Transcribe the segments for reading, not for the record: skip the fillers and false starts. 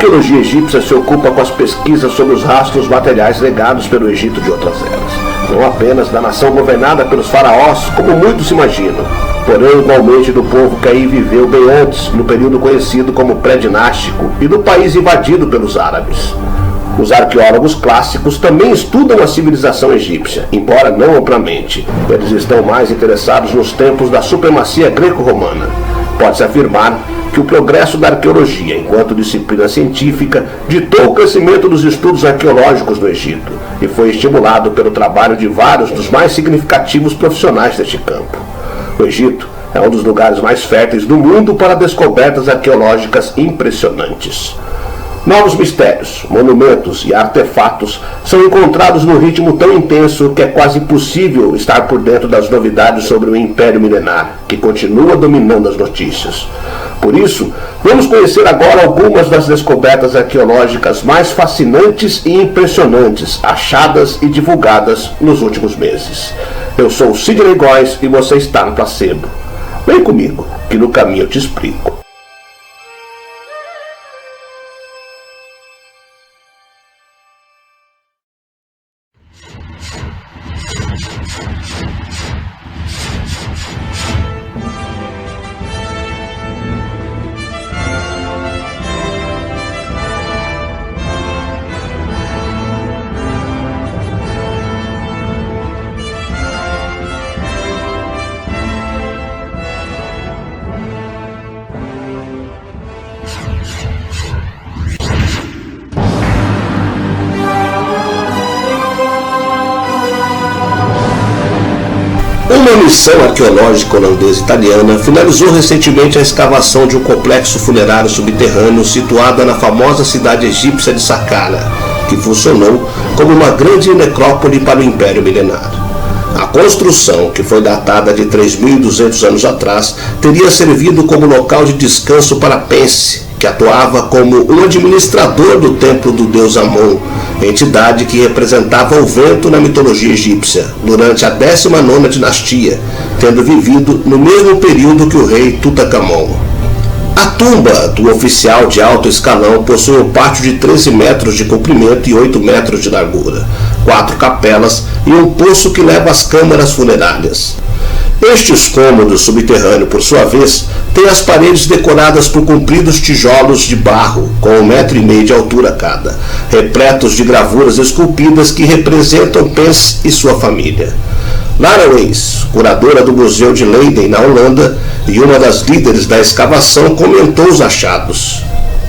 arqueologia egípcia se ocupa com as pesquisas sobre os rastros materiais legados pelo Egito de outras eras. Não apenas da nação governada pelos faraós, como muitos imaginam, porém igualmente do povo que aí viveu bem antes, no período conhecido como pré-dinástico, e do país invadido pelos árabes. Os arqueólogos clássicos também estudam a civilização egípcia, embora não amplamente. Eles estão mais interessados nos tempos da supremacia greco-romana. Pode-se afirmar que o progresso da arqueologia, enquanto disciplina científica, ditou o crescimento dos estudos arqueológicos no Egito e foi estimulado pelo trabalho de vários dos mais significativos profissionais deste campo. O Egito é um dos lugares mais férteis do mundo para descobertas arqueológicas impressionantes. Novos mistérios, monumentos e artefatos são encontrados num ritmo tão intenso que é quase impossível estar por dentro das novidades sobre o Império Milenar, que continua dominando as notícias. Por isso, vamos conhecer agora algumas das descobertas arqueológicas mais fascinantes e impressionantes achadas e divulgadas nos últimos meses. Eu sou Sidney Góes e você está no Placebo. Vem comigo, que no caminho eu te explico. Uma missão arqueológica holandesa-italiana finalizou recentemente a escavação de um complexo funerário subterrâneo situado na famosa cidade egípcia de Saqqara, que funcionou como uma grande necrópole para o Império Milenar. A construção, que foi datada de 3.200 anos atrás, teria servido como local de descanso para Pense, que atuava como um administrador do templo do deus Amon, entidade que representava o vento na mitologia egípcia, durante a 19ª dinastia, tendo vivido no mesmo período que o rei Tutankhamon. A tumba do oficial de alto escalão possui um pátio de 13 metros de comprimento e 8 metros de largura, 4 capelas e um poço que leva às câmaras funerárias. Estes cômodos subterrâneos, por sua vez, têm as paredes decoradas por compridos tijolos de barro, com 1,5 m de altura cada, repletos de gravuras esculpidas que representam Pense e sua família. Lara Weiss, curadora do Museu de Leiden, na Holanda, e uma das líderes da escavação, comentou os achados.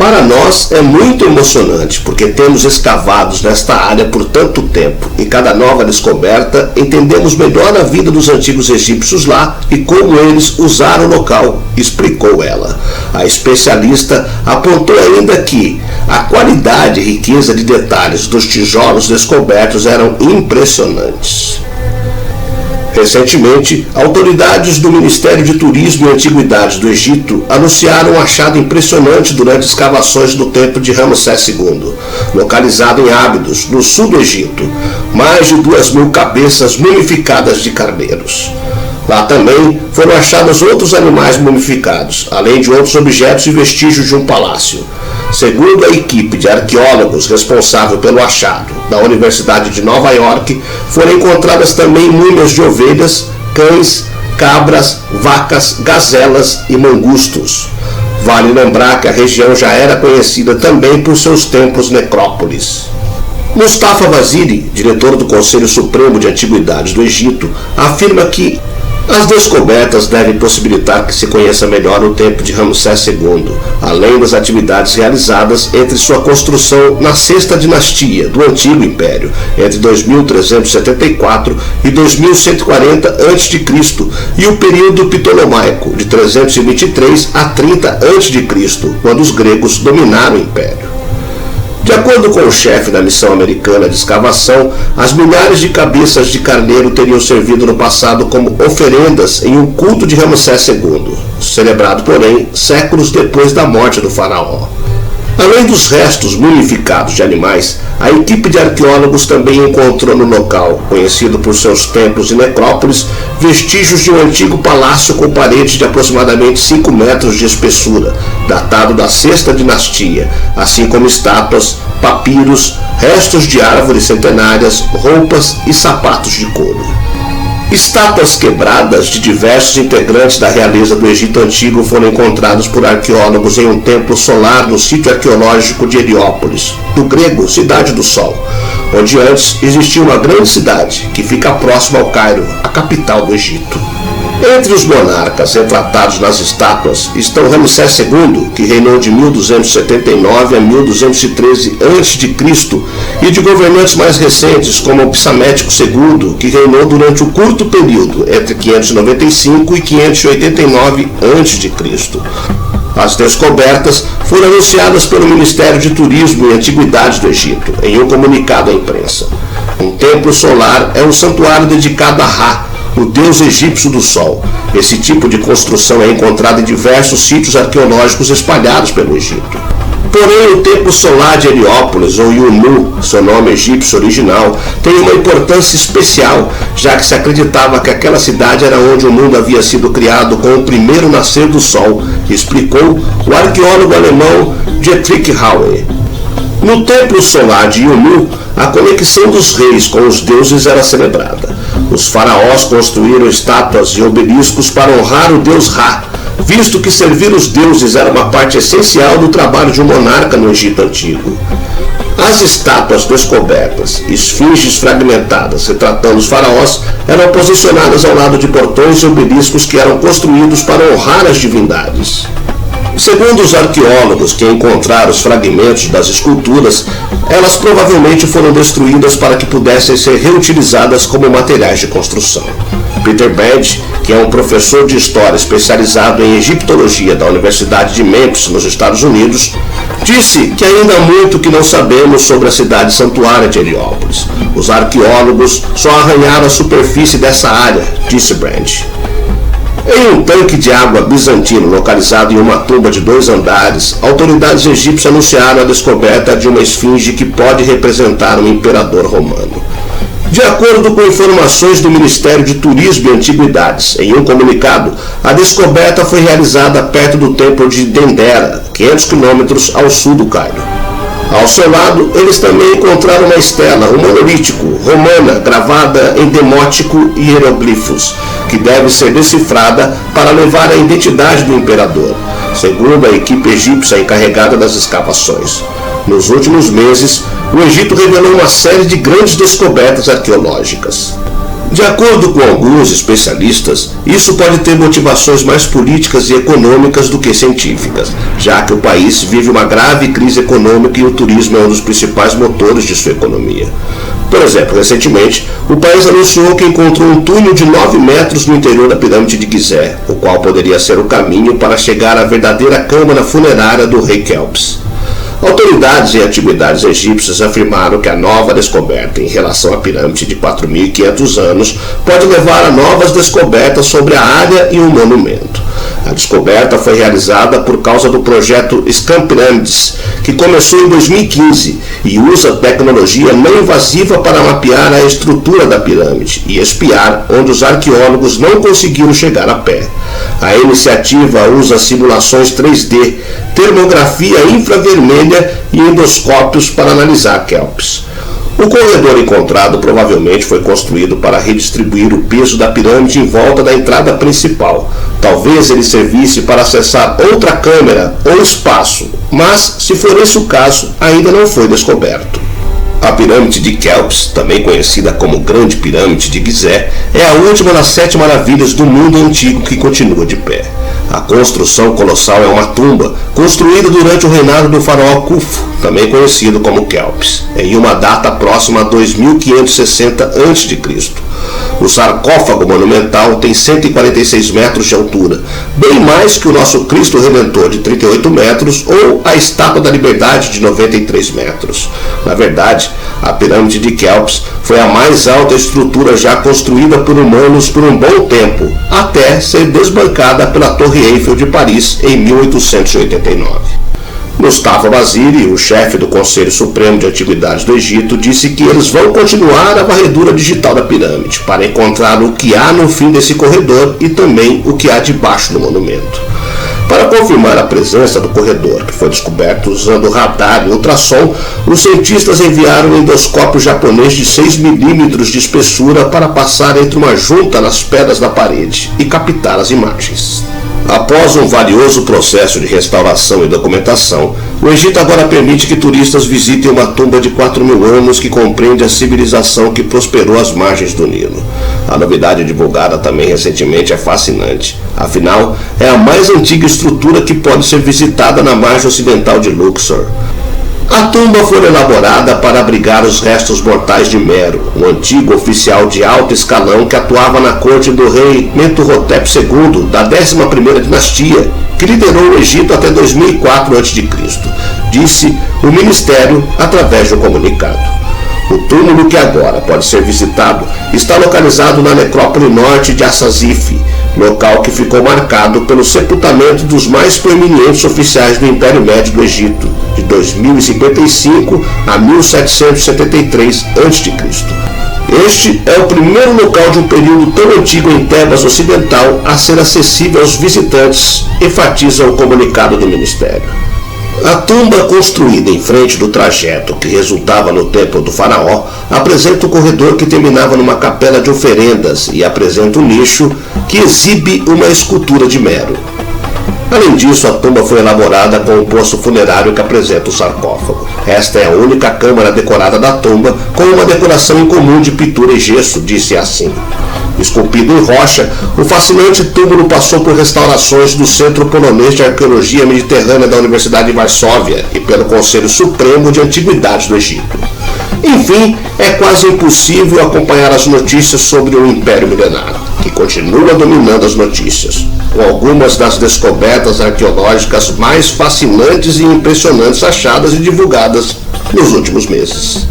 Para nós é muito emocionante, porque temos escavados nesta área por tanto tempo, e cada nova descoberta entendemos melhor a vida dos antigos egípcios lá e como eles usaram o local, explicou ela. A especialista apontou ainda que a qualidade e riqueza de detalhes dos tijolos descobertos eram impressionantes. Recentemente, autoridades do Ministério de Turismo e Antiguidades do Egito anunciaram um achado impressionante durante escavações do templo de Ramsés II, localizado em Ábidos, no sul do Egito, mais de 2.000 cabeças mumificadas de carneiros. Lá também foram achados outros animais mumificados, além de outros objetos e vestígios de um palácio. Segundo a equipe de arqueólogos responsável pelo achado da Universidade de Nova York, foram encontradas também múmias de ovelhas, cães, cabras, vacas, gazelas e mangustos. Vale lembrar que a região já era conhecida também por seus templos necrópolis. Mustafa Vaziri, diretor do Conselho Supremo de Antiguidades do Egito, afirma que as descobertas devem possibilitar que se conheça melhor o tempo de Ramsés II, além das atividades realizadas entre sua construção na sexta dinastia do Antigo Império, entre 2374 e 2140 a.C., e o período ptolomaico, de 323 a 30 a.C., quando os gregos dominaram o Império. De acordo com o chefe da missão americana de escavação, as milhares de cabeças de carneiro teriam servido no passado como oferendas em um culto de Ramsés II, celebrado, porém, séculos depois da morte do faraó. Além dos restos mumificados de animais, a equipe de arqueólogos também encontrou no local, conhecido por seus templos e necrópolis, vestígios de um antigo palácio com paredes de aproximadamente 5 metros de espessura, datado da Sexta Dinastia, assim como estátuas, papiros, restos de árvores centenárias, roupas e sapatos de couro. Estátuas quebradas de diversos integrantes da realeza do Egito Antigo foram encontradas por arqueólogos em um templo solar no sítio arqueológico de Heliópolis, do grego Cidade do Sol, onde antes existia uma grande cidade que fica próxima ao Cairo, a capital do Egito. Entre os monarcas retratados nas estátuas estão Ramsés II, que reinou de 1279 a 1213 a.C., e de governantes mais recentes como Psamético II, que reinou durante o curto período entre 595 e 589 a.C. As descobertas foram anunciadas pelo Ministério de Turismo e Antiguidades do Egito, em um comunicado à imprensa. Um templo solar é um santuário dedicado a Ra, o deus egípcio do sol. Esse tipo de construção é encontrado em diversos sítios arqueológicos espalhados pelo Egito. Porém, o templo solar de Heliópolis, ou Yunu, seu nome egípcio original, tem uma importância especial, já que se acreditava que aquela cidade era onde o mundo havia sido criado com o primeiro nascer do sol, explicou o arqueólogo alemão Dietrich Hauer. No templo solar de Yunu, a conexão dos reis com os deuses era celebrada. Os faraós construíram estátuas e obeliscos para honrar o deus Ra, visto que servir os deuses era uma parte essencial do trabalho de um monarca no Egito Antigo. As estátuas descobertas, esfinges fragmentadas retratando os faraós, eram posicionadas ao lado de portões e obeliscos que eram construídos para honrar as divindades. Segundo os arqueólogos que encontraram os fragmentos das esculturas, elas provavelmente foram destruídas para que pudessem ser reutilizadas como materiais de construção. Peter Band, que é um professor de história especializado em egiptologia da Universidade de Memphis, nos Estados Unidos, disse que ainda há muito que não sabemos sobre a cidade santuária de Heliópolis. Os arqueólogos só arranharam a superfície dessa área, disse Brand. Em um tanque de água bizantino localizado em uma tumba de 2 andares, autoridades egípcias anunciaram a descoberta de uma esfinge que pode representar um imperador romano. De acordo com informações do Ministério de Turismo e Antiguidades, em um comunicado, a descoberta foi realizada perto do templo de Dendera, 500 quilômetros ao sul do Cairo. Ao seu lado, eles também encontraram uma estela, um monolítico, romana, gravada em demótico e hieroglifos, que deve ser decifrada para levar a identidade do imperador, segundo a equipe egípcia encarregada das escavações. Nos últimos meses, o Egito revelou uma série de grandes descobertas arqueológicas. De acordo com alguns especialistas, isso pode ter motivações mais políticas e econômicas do que científicas, já que o país vive uma grave crise econômica e o turismo é um dos principais motores de sua economia. Por exemplo, recentemente, o país anunciou que encontrou um túnel de 9 metros no interior da pirâmide de Gizé, o qual poderia ser o caminho para chegar à verdadeira câmara funerária do rei Kelps. Autoridades e antiguidades egípcias afirmaram que a nova descoberta em relação à pirâmide de 4.500 anos pode levar a novas descobertas sobre a área e o monumento. A descoberta foi realizada por causa do projeto Scan Pyramids, que começou em 2015 e usa tecnologia não invasiva para mapear a estrutura da pirâmide e espiar onde os arqueólogos não conseguiram chegar a pé. A iniciativa usa simulações 3D, termografia infravermelha e endoscópios para analisar Kelps. O corredor encontrado provavelmente foi construído para redistribuir o peso da pirâmide em volta da entrada principal. Talvez ele servisse para acessar outra câmara ou espaço, mas, se for esse o caso, ainda não foi descoberto. A pirâmide de Kelps, também conhecida como Grande Pirâmide de Gizé, é a última das 7 maravilhas do mundo antigo que continua de pé. A construção colossal é uma tumba, construída durante o reinado do faraó Khufu, também conhecido como Kelps, em uma data próxima a 2560 a.C. O sarcófago monumental tem 146 metros de altura, bem mais que o nosso Cristo Redentor de 38 metros ou a Estátua da Liberdade de 93 metros. Na verdade, a pirâmide de Kelps foi a mais alta estrutura já construída por humanos por um bom tempo, até ser desbancada pela Torre Eiffel de Paris em 1889. Mustafa Baziri, o chefe do Conselho Supremo de Antiguidades do Egito, disse que eles vão continuar a varredura digital da pirâmide para encontrar o que há no fim desse corredor e também o que há debaixo do monumento. Para confirmar a presença do corredor, que foi descoberto usando radar e ultrassom, os cientistas enviaram um endoscópio japonês de 6 milímetros de espessura para passar entre uma junta nas pedras da parede e captar as imagens. Após um valioso processo de restauração e documentação, o Egito agora permite que turistas visitem uma tumba de 4.000 anos que compreende a civilização que prosperou às margens do Nilo. A novidade divulgada também recentemente é fascinante. Afinal, é a mais antiga estrutura que pode ser visitada na margem ocidental de Luxor. A tumba foi elaborada para abrigar os restos mortais de Mero, um antigo oficial de alto escalão que atuava na corte do rei Mentuhotep II, da 11ª dinastia, que liderou o Egito até 2004 a.C., disse o ministério através de um comunicado. O túmulo, que agora pode ser visitado, está localizado na necrópole norte de Assasif, local que ficou marcado pelo sepultamento dos mais proeminentes oficiais do Império Médio do Egito, de 2055 a 1773 a.C. Este é o primeiro local de um período tão antigo em Tebas Ocidental a ser acessível aos visitantes, enfatiza o comunicado do Ministério. A tumba, construída em frente do trajeto que resultava no templo do faraó, apresenta um corredor que terminava numa capela de oferendas e apresenta um nicho que exibe uma escultura de Mero. Além disso, a tumba foi elaborada com um poço funerário que apresenta o sarcófago. Esta é a única câmara decorada da tumba com uma decoração incomum de pintura e gesso, disse assim. Esculpido em rocha, o fascinante túmulo passou por restaurações do Centro Polonês de Arqueologia Mediterrânea da Universidade de Varsóvia e pelo Conselho Supremo de Antiguidades do Egito. Enfim, é quase impossível acompanhar as notícias sobre o Império Milenar, que continua dominando as notícias, com algumas das descobertas arqueológicas mais fascinantes e impressionantes achadas e divulgadas nos últimos meses.